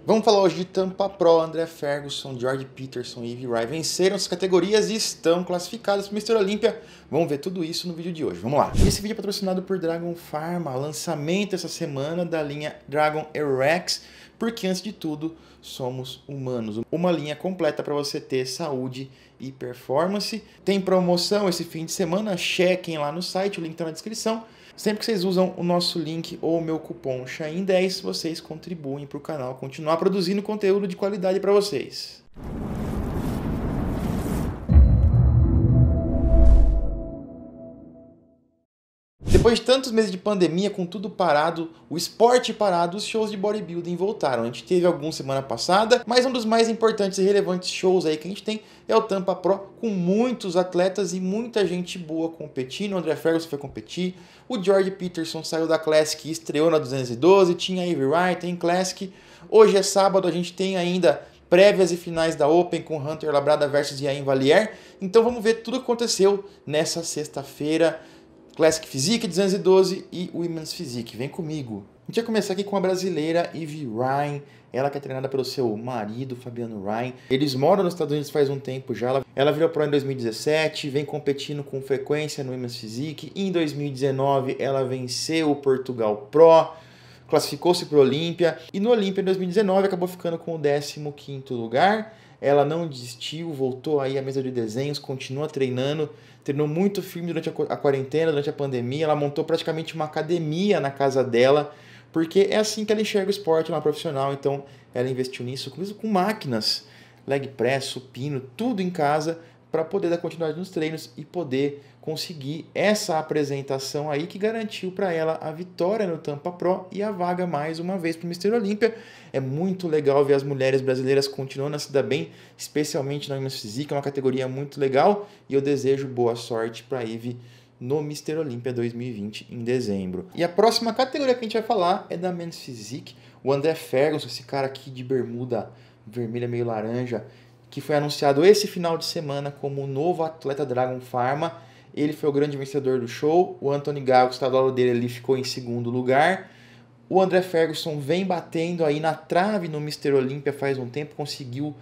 Vamos falar hoje de Tampa Pro. André Ferguson, George Peterson e Evie Rai venceram as categorias e estão classificados para o Mr. Olympia. Vamos ver tudo isso no vídeo de hoje. Vamos lá. Esse vídeo é patrocinado por Dragon Pharma, lançamento essa semana da linha Dragon RX, porque antes de tudo somos humanos. Uma linha completa para você ter saúde e performance. Tem promoção esse fim de semana, chequem lá no site, o link está na descrição. Sempre que vocês usam o nosso link ou o meu cupom SHAIN10, vocês contribuem para o canal continuar produzindo conteúdo de qualidade para vocês. Depois de tantos meses de pandemia, com tudo parado, o esporte parado, os shows de bodybuilding voltaram. A gente teve alguns semana passada, mas um dos mais importantes e relevantes shows aí que a gente tem é o Tampa Pro, com muitos atletas e muita gente boa competindo. O André Ferguson foi competir, o George Peterson saiu da Classic e estreou na 212, tinha a Evie Rai, tem Classic. Hoje é sábado, a gente tem ainda prévias e finais da Open com Hunter Labrada versus Yair Valliere. Então vamos ver tudo o que aconteceu nessa sexta-feira. Classic Physique 212 e Women's Physique. Vem comigo. A gente vai começar aqui com a brasileira Evie Rai. Ela que é treinada pelo seu marido, Fabiano Rai. Eles moram nos Estados Unidos faz um tempo já. Ela virou pro em 2017, vem competindo com frequência no Women's Physique. Em 2019 ela venceu o Portugal Pro, classificou-se para o Olímpia. E no Olímpia em 2019 acabou ficando com o 15º lugar. Ela não desistiu, voltou aí à mesa de desenhos, continua treinando, treinou muito firme durante a quarentena, durante a pandemia. Ela montou praticamente uma academia na casa dela, porque é assim que ela enxerga o esporte, ela é uma profissional, então ela investiu nisso, com máquinas, leg press, supino, tudo em casa, para poder dar continuidade nos treinos e poder conseguir essa apresentação aí que garantiu para ela a vitória no Tampa Pro e a vaga mais uma vez para o Mr. Olympia. É muito legal ver as mulheres brasileiras continuando a se dar bem, especialmente na Women's Physique, é uma categoria muito legal e eu desejo boa sorte para a Evie no Mr. Olympia 2020 em dezembro. E a próxima categoria que a gente vai falar é da Men's Physique. O André Ferguson, esse cara aqui de bermuda vermelha meio laranja, que foi anunciado esse final de semana como o novo atleta Dragon Pharma. Ele foi o grande vencedor do show. O Anthony Gallo, que está do lado dele, ele ficou em segundo lugar. O André Ferguson vem batendo aí na trave no Mr. Olympia faz um tempo, conseguiu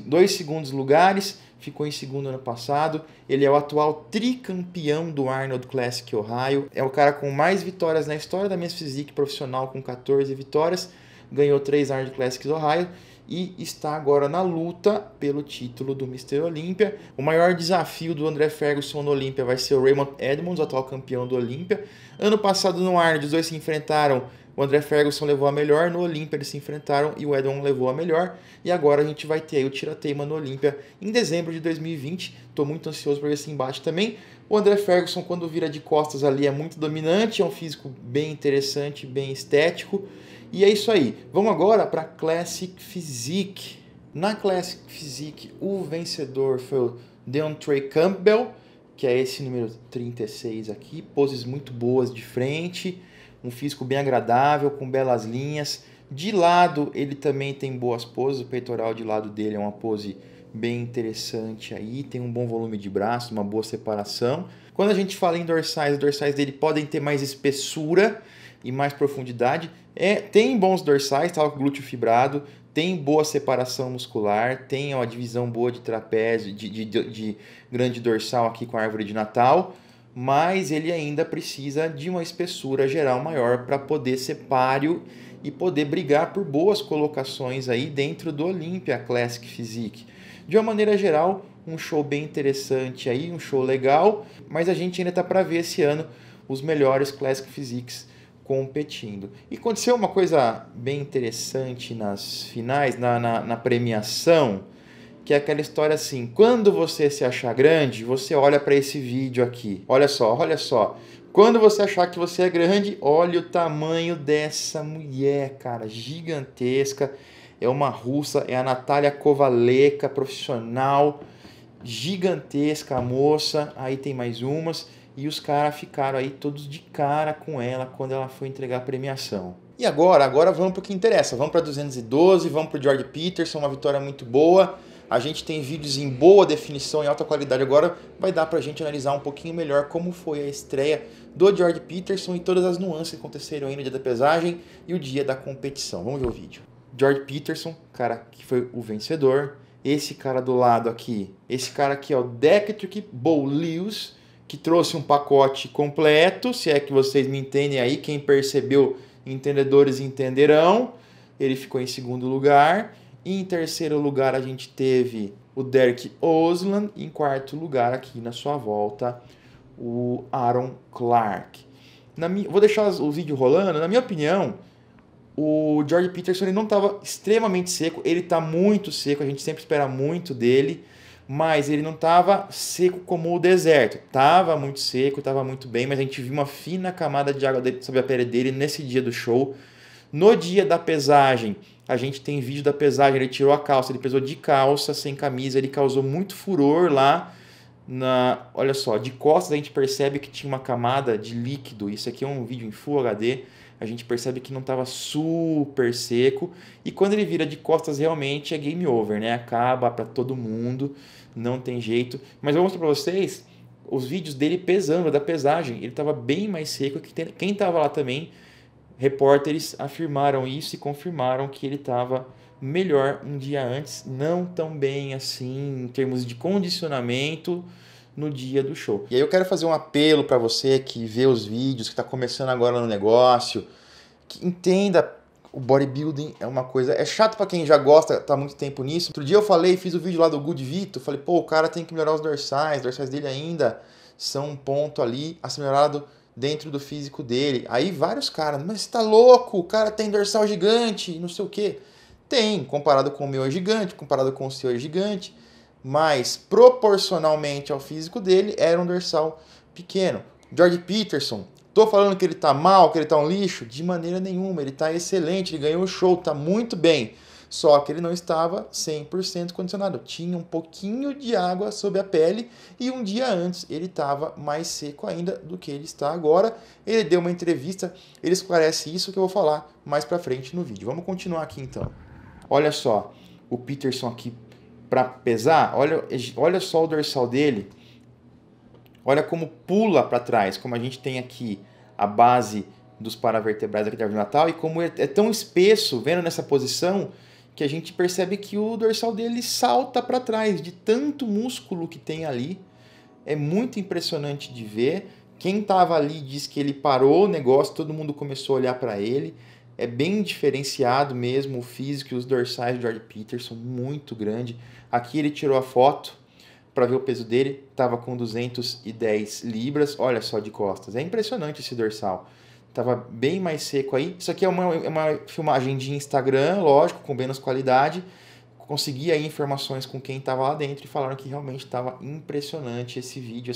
2 segundos lugares, ficou em segundo ano passado. Ele é o atual tricampeão do Arnold Classic Ohio. É o cara com mais vitórias na história da Men's Physique profissional, com 14 vitórias. Ganhou 3 Arnold Classics Ohio e está agora na luta pelo título do Mr. Olympia. O maior desafio do André Ferguson no Olympia vai ser o Raymond Edmonds, o atual campeão do Olympia. Ano passado no Arnold, os dois se enfrentaram. O André Ferguson levou a melhor, no Olympia eles se enfrentaram e o Edmond levou a melhor. E agora a gente vai ter aí o tira-teima no Olympia em dezembro de 2020. Estou muito ansioso para ver esse embate também. O André Ferguson, quando vira de costas ali, é muito dominante, é um físico bem interessante, bem estético. E é isso aí. Vamos agora para a Classic Physique. Na Classic Physique, o vencedor foi o Deontre Campbell, que é esse número 36 aqui. Poses muito boas de frente, um físico bem agradável, com belas linhas. De lado, ele também tem boas poses. O peitoral de lado dele é uma pose bem interessante aí. Tem um bom volume de braço, uma boa separação. Quando a gente fala em dorsais, os dorsais dele podem ter mais espessura e mais profundidade. Tem bons dorsais, tá? O glúteo fibrado, tem boa separação muscular, tem uma divisão boa de trapézio, de grande dorsal aqui com a árvore de Natal, mas ele ainda precisa de uma espessura geral maior para poder ser páreo e poder brigar por boas colocações aí dentro do Olympia Classic Physique. De uma maneira geral, um show bem interessante aí, um show legal, mas a gente ainda está para ver esse ano os melhores Classic Physiques competindo. E aconteceu uma coisa bem interessante nas finais, na premiação, que é aquela história assim, quando você se achar grande, você olha para esse vídeo aqui. Olha só, olha só. Quando você achar que você é grande, olha o tamanho dessa mulher, cara, gigantesca. É uma russa, é a Natália Kovaleka, profissional, gigantesca a moça. Aí tem mais umas. E os caras ficaram aí todos de cara com ela quando ela foi entregar a premiação. E agora vamos para o que interessa. Vamos para 212, vamos para o George Peterson, uma vitória muito boa. A gente tem vídeos em boa definição, em alta qualidade. Agora vai dar para a gente analisar um pouquinho melhor como foi a estreia do George Peterson e todas as nuances que aconteceram aí no dia da pesagem e o dia da competição. Vamos ver o vídeo. George Peterson, cara que foi o vencedor. Esse cara do lado aqui, esse cara aqui é o Detrick Bowlus, que trouxe um pacote completo, se é que vocês me entendem aí, quem percebeu, entendedores entenderão. Ele ficou em segundo lugar. Em terceiro lugar a gente teve o Derek Osland. Em quarto lugar aqui na sua volta, o Aaron Clark. Vou deixar o vídeo rolando. Na minha opinião, o George Peterson ele não estava extremamente seco. Ele está muito seco, a gente sempre espera muito dele. Mas ele não estava seco como o deserto. Estava muito seco, estava muito bem, mas a gente viu uma fina camada de água sobre a pele dele nesse dia do show. No dia da pesagem, a gente tem vídeo da pesagem, ele tirou a calça, ele pesou de calça, sem camisa, ele causou muito furor lá. Olha só, de costas a gente percebe que tinha uma camada de líquido. Isso aqui é um vídeo em Full HD. A gente percebe que não estava super seco. E quando ele vira de costas, realmente é game over, né? Acaba para todo mundo, não tem jeito. Mas eu vou mostrar para vocês os vídeos dele pesando, da pesagem. Ele estava bem mais seco. Quem estava lá também, repórteres afirmaram isso e confirmaram que ele estava melhor um dia antes. Não tão bem assim em termos de condicionamento no dia do show. E aí eu quero fazer um apelo para você que vê os vídeos, que está começando agora no negócio, que entenda o bodybuilding é uma coisa... É chato para quem já gosta, tá há muito tempo nisso. Outro dia eu fiz o vídeo lá do Good Vito, falei, pô, o cara tem que melhorar os dorsais dele ainda são um ponto ali a ser melhorado dentro do físico dele. Aí vários caras, mas você tá louco, o cara tem dorsal gigante, não sei o quê. Tem, comparado com o meu é gigante, comparado com o seu é gigante, mas proporcionalmente ao físico dele era um dorsal pequeno. George Peterson, tô falando que ele tá mal, que ele tá um lixo? De maneira nenhuma, ele tá excelente, ele ganhou o show, tá muito bem. Só que ele não estava 100% condicionado, tinha um pouquinho de água sob a pele e um dia antes ele estava mais seco ainda do que ele está agora. Ele deu uma entrevista, ele esclarece isso que eu vou falar mais pra frente no vídeo. Vamos continuar aqui então. Olha só, o Peterson aqui para pesar, olha só o dorsal dele, olha como pula para trás, como a gente tem aqui a base dos paravertebrais aqui da árvore natal e como é tão espesso, vendo nessa posição, que a gente percebe que o dorsal dele salta para trás, de tanto músculo que tem ali. É muito impressionante de ver. Quem estava ali diz que ele parou o negócio, todo mundo começou a olhar para ele. É bem diferenciado mesmo o físico e os dorsais do George Peterson, muito grande. Aqui ele tirou a foto para ver o peso dele, estava com 210 libras, olha só de costas. É impressionante esse dorsal. Tava bem mais seco aí. Isso aqui é uma filmagem de Instagram, lógico, com menos qualidade. Consegui aí informações com quem estava lá dentro e falaram que realmente estava impressionante esse vídeo,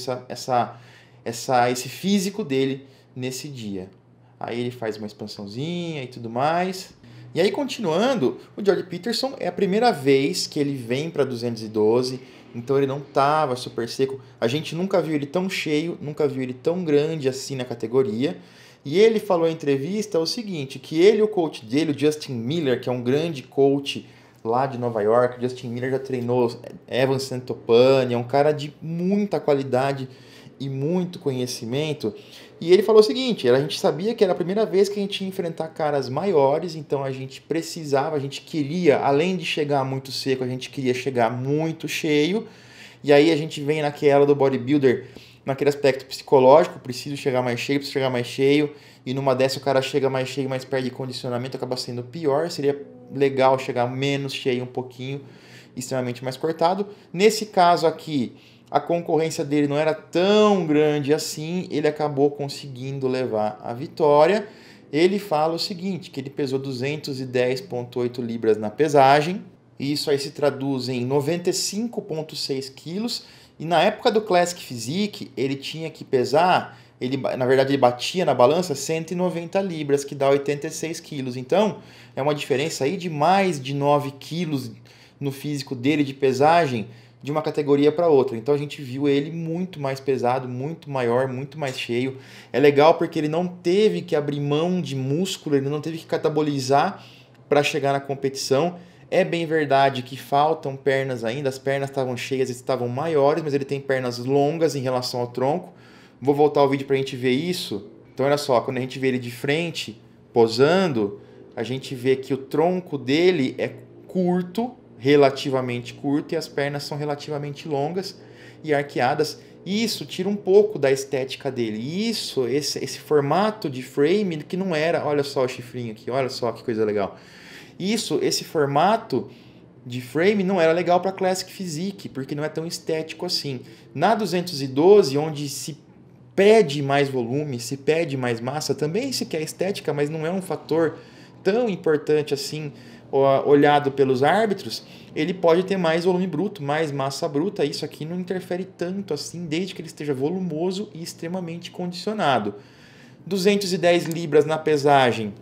esse físico dele nesse dia. Aí ele faz uma expansãozinha e tudo mais. E aí, continuando, o George Peterson é a primeira vez que ele vem para 212, então ele não estava super seco. A gente nunca viu ele tão cheio, nunca viu ele tão grande assim na categoria. E ele falou em entrevista o seguinte, que ele e o coach dele, o Justin Miller, que é um grande coach lá de Nova York, o Justin Miller já treinou Evan Santopani, é um cara de muita qualidade e muito conhecimento. E ele falou o seguinte, a gente sabia que era a primeira vez que a gente ia enfrentar caras maiores, então a gente precisava, a gente queria, além de chegar muito seco, a gente queria chegar muito cheio. E aí a gente vem naquela do bodybuilder, naquele aspecto psicológico, preciso chegar mais cheio, e numa dessa o cara chega mais cheio, mas perde condicionamento, acaba sendo pior. Seria legal chegar menos cheio um pouquinho, extremamente mais cortado. Nesse caso aqui, a concorrência dele não era tão grande assim, ele acabou conseguindo levar a vitória. Ele fala o seguinte, que ele pesou 210,8 libras na pesagem, e isso aí se traduz em 95,6 quilos, e na época do Classic Physique, ele tinha que pesar, na verdade ele batia na balança 190 libras, que dá 86 quilos. Então, é uma diferença aí de mais de 9 quilos no físico dele de pesagem, de uma categoria para outra. Então a gente viu ele muito mais pesado, muito maior, muito mais cheio. É legal porque ele não teve que abrir mão de músculo, ele não teve que catabolizar para chegar na competição. É bem verdade que faltam pernas ainda, as pernas estavam cheias, estavam maiores, mas ele tem pernas longas em relação ao tronco. Vou voltar o vídeo para a gente ver isso. Então olha só, quando a gente vê ele de frente, posando, a gente vê que o tronco dele é curto, relativamente curto, e as pernas são relativamente longas e arqueadas. Isso tira um pouco da estética dele. Isso, esse formato de frame que não era... Olha só o chifrinho aqui, olha só que coisa legal. Esse formato de frame não era legal para Classic Physique, porque não é tão estético assim. Na 212, onde se pede mais volume, se pede mais massa, também se quer estética, mas não é um fator tão importante assim, olhado pelos árbitros, ele pode ter mais volume bruto, mais massa bruta. Isso aqui não interfere tanto assim, desde que ele esteja volumoso e extremamente condicionado. 210 libras na pesagem,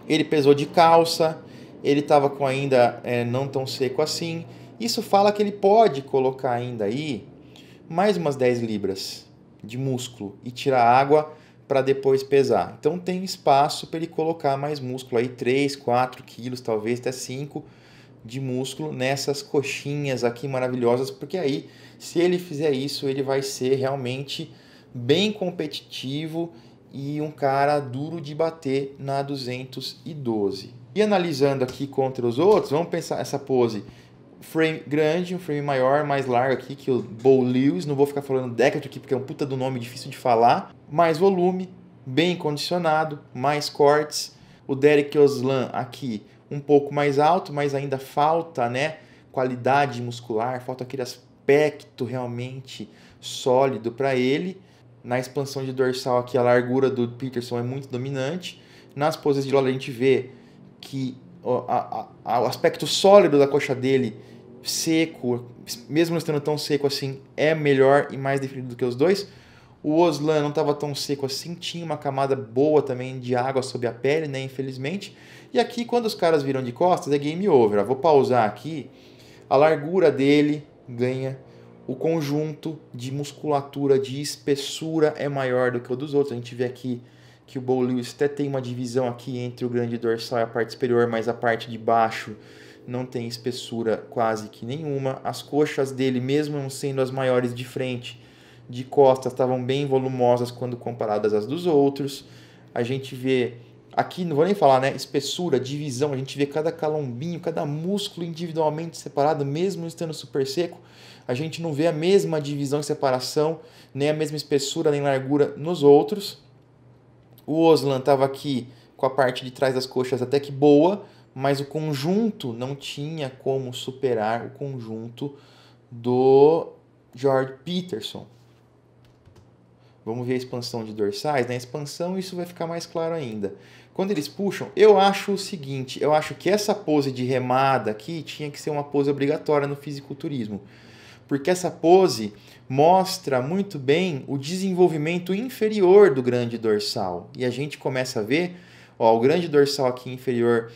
ele pesou de calça, ele estava com ainda não tão seco assim. Isso fala que ele pode colocar ainda aí mais umas 10 libras de músculo e tirar água para depois pesar. Então tem espaço para ele colocar mais músculo aí, 3, 4 quilos, talvez até 5 de músculo nessas coxinhas aqui maravilhosas, porque aí, se ele fizer isso, ele vai ser realmente bem competitivo e um cara duro de bater na 212. E analisando aqui contra os outros, vamos pensar essa pose. Frame grande, um frame maior, mais largo aqui que o Bo Lewis. Não vou ficar falando Decatur aqui porque é um puta do nome difícil de falar. Mais volume, bem condicionado, mais cortes. O Derek Oslan aqui um pouco mais alto, mas ainda falta, né, qualidade muscular, falta aquele aspecto realmente sólido para ele. Na expansão de dorsal aqui a largura do Peterson é muito dominante. Nas poses de lado a gente vê que o aspecto sólido da coxa dele, seco, mesmo não estando tão seco assim, é melhor e mais definido do que os dois. O Oslan não estava tão seco assim, tinha uma camada boa também de água sob a pele, né, infelizmente. E aqui, quando os caras viram de costas, é game over. Eu vou pausar aqui. A largura dele ganha. O conjunto de musculatura, de espessura é maior do que o dos outros. A gente vê aqui que o Bo Lewis até tem uma divisão aqui entre o grande dorsal e a parte superior, mas a parte de baixo não tem espessura quase que nenhuma. As coxas dele, mesmo não sendo as maiores de frente, de costas, estavam bem volumosas quando comparadas às dos outros. A gente vê aqui, não vou nem falar, né, espessura, divisão, a gente vê cada calombinho, cada músculo individualmente separado, mesmo estando super seco. A gente não vê a mesma divisão e separação, nem a mesma espessura nem largura nos outros. O Oslan estava aqui com a parte de trás das coxas até que boa, mas o conjunto não tinha como superar o conjunto do George Peterson. Vamos ver a expansão de dorsais. Na expansão isso vai ficar mais claro ainda. Quando eles puxam, eu acho o seguinte, eu acho que essa pose de remada aqui tinha que ser uma pose obrigatória no fisiculturismo. Porque essa pose mostra muito bem o desenvolvimento inferior do grande dorsal. E a gente começa a ver, ó, o grande dorsal aqui inferior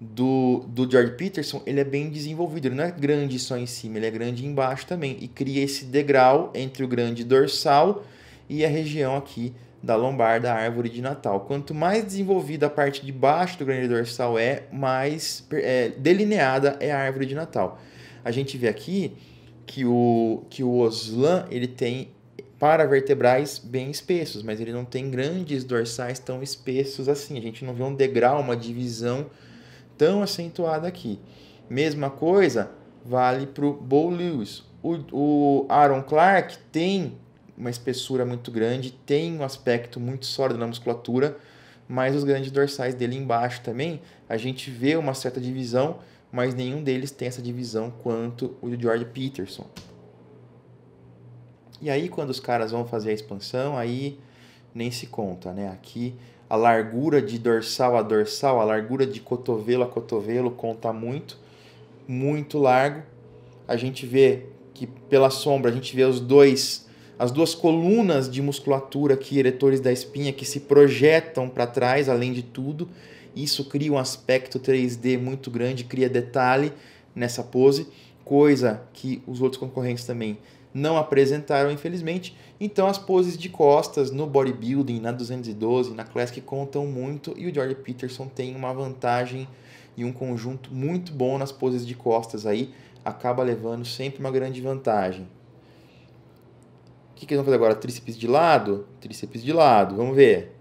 do George Peterson, ele é bem desenvolvido. Ele não é grande só em cima, ele é grande embaixo também. E cria esse degrau entre o grande dorsal e a região aqui da lombar da árvore de Natal. Quanto mais desenvolvida a parte de baixo do grande dorsal é, mais delineada é a árvore de Natal. A gente vê aqui que o Oslan ele tem paravertebrais bem espessos, mas ele não tem grandes dorsais tão espessos assim. A gente não vê um degrau, uma divisão tão acentuada aqui. Mesma coisa vale para o Bo Lewis. O Aaron Clark tem uma espessura muito grande, tem um aspecto muito sólido na musculatura, mas os grandes dorsais dele embaixo também, a gente vê uma certa divisão, mas nenhum deles tem essa divisão quanto o George Peterson. E aí, quando os caras vão fazer a expansão, aí nem se conta, né? Aqui, a largura de dorsal a dorsal, a largura de cotovelo a cotovelo conta muito, muito largo. A gente vê que pela sombra, a gente vê as duas colunas de musculatura aqui, eretores da espinha, que se projetam para trás, além de tudo. Isso cria um aspecto 3D muito grande, cria detalhe nessa pose, coisa que os outros concorrentes também não apresentaram, infelizmente. Então as poses de costas no bodybuilding, na 212, na Classic contam muito, e o George Peterson tem uma vantagem e um conjunto muito bom nas poses de costas aí, acaba levando sempre uma grande vantagem. O que eles vão fazer agora? Tríceps de lado? Tríceps de lado, vamos ver.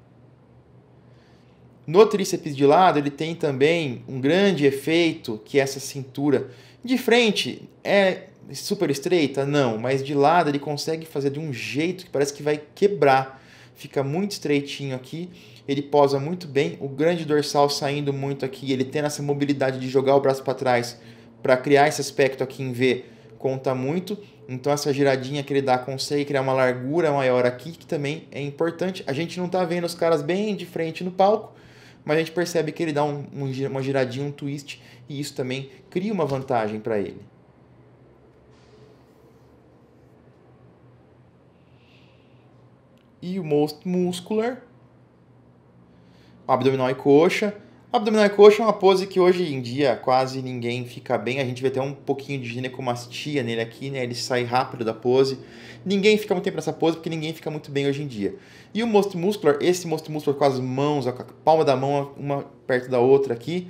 No tríceps de lado, ele tem também um grande efeito, que é essa cintura. De frente, é super estreita? Não, mas de lado ele consegue fazer de um jeito que parece que vai quebrar. Fica muito estreitinho aqui, ele posa muito bem, o grande dorsal saindo muito aqui, ele tendo essa mobilidade de jogar o braço para trás para criar esse aspecto aqui em V, conta muito. Então essa giradinha que ele dá consegue criar uma largura maior aqui, que também é importante. A gente não está vendo os caras bem de frente no palco, mas a gente percebe que ele dá uma giradinha, um twist, e isso também cria uma vantagem para ele. E o Most Muscular, abdominal e coxa. Abdominal e coxa é uma pose que hoje em dia quase ninguém fica bem. A gente vê até um pouquinho de ginecomastia nele aqui, né? Ele sai rápido da pose. Ninguém fica muito tempo nessa pose porque ninguém fica muito bem hoje em dia. E o Most Muscular, esse Most Muscular com as mãos, a palma da mão uma perto da outra aqui,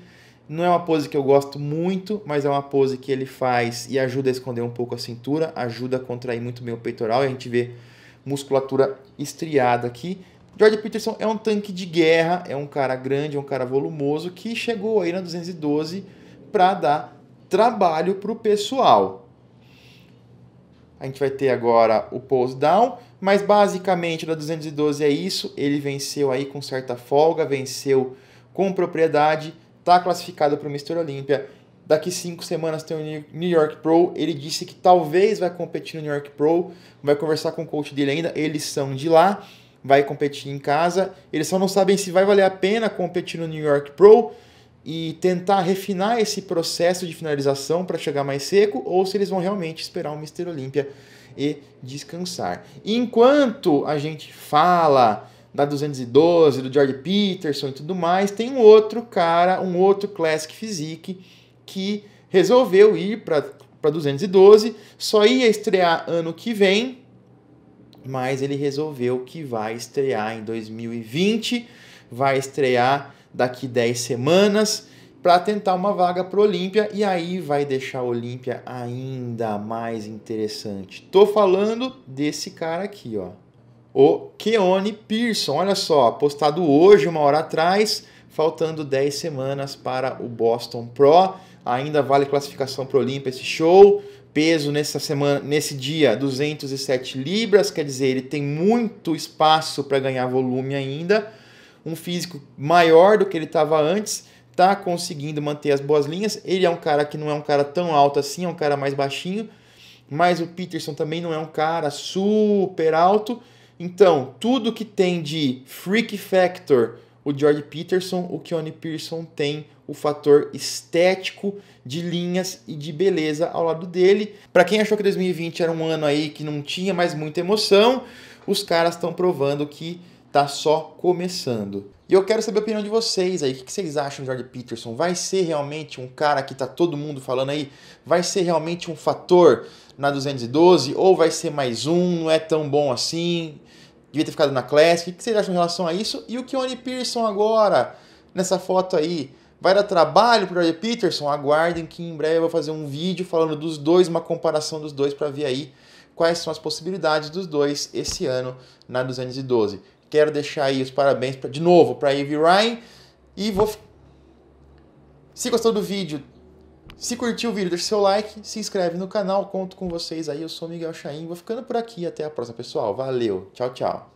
não é uma pose que eu gosto muito, mas é uma pose que ele faz e ajuda a esconder um pouco a cintura, ajuda a contrair muito bem o peitoral, e a gente vê musculatura estriada aqui. Jordan Peterson é um tanque de guerra, é um cara grande, é um cara volumoso que chegou aí na 212 para dar trabalho para o pessoal. A gente vai ter agora o pose down, mas basicamente na 212 é isso. Ele venceu aí com certa folga, venceu com propriedade, está classificado para o Mr. Olympia. Daqui 5 semanas tem o New York Pro. Ele disse que talvez vai competir no New York Pro. Vai conversar com o coach dele ainda. Eles são de lá. Vai competir em casa. Eles só não sabem se vai valer a pena competir no New York Pro e tentar refinar esse processo de finalização para chegar mais seco, ou se eles vão realmente esperar o Mr. Olympia e descansar. Enquanto a gente fala da 212, do Jordan Peterson e tudo mais, tem um outro cara, um outro Classic Physique que resolveu ir para 212, só ia estrear ano que vem, mas ele resolveu que vai estrear em 2020, vai estrear daqui 10 semanas para tentar uma vaga para o Olímpia, e aí vai deixar o Olímpia ainda mais interessante. Tô falando desse cara aqui, ó. O Keone Pearson, olha só, postado hoje, 1 hora atrás, faltando 10 semanas para o Boston Pro. Ainda vale classificação para o Olímpia esse show. Peso nesse dia, 207 libras, quer dizer, ele tem muito espaço para ganhar volume ainda. Um físico maior do que ele estava antes, está conseguindo manter as boas linhas. Ele é um cara que não é um cara tão alto assim, é um cara mais baixinho, mas o Peterson também não é um cara super alto. Então, tudo que tem de freak factor, o Jordan Peterson, o Keone Pearson tem o fator estético de linhas e de beleza ao lado dele. Para quem achou que 2020 era um ano aí que não tinha mais muita emoção, os caras estão provando que tá só começando. E eu quero saber a opinião de vocês aí. O que vocês acham de Jordan Peterson? Vai ser realmente um cara que tá todo mundo falando aí? Vai ser realmente um fator na 212? Ou vai ser mais um? Não é tão bom assim? Devia ter ficado na Classic. O que vocês acham em relação a isso? E o Keone Pearson agora, nessa foto aí, vai dar trabalho para o Jordan Peterson? Aguardem que em breve eu vou fazer um vídeo falando dos dois, uma comparação dos dois para ver aí quais são as possibilidades dos dois esse ano na 212. Quero deixar aí os parabéns de novo para Evie Ryan e se gostou do vídeo, se curtiu o vídeo, deixa seu like, se inscreve no canal, conto com vocês aí. Eu sou o Miguel Chaim, vou ficando por aqui, até a próxima, pessoal. Valeu, tchau, tchau.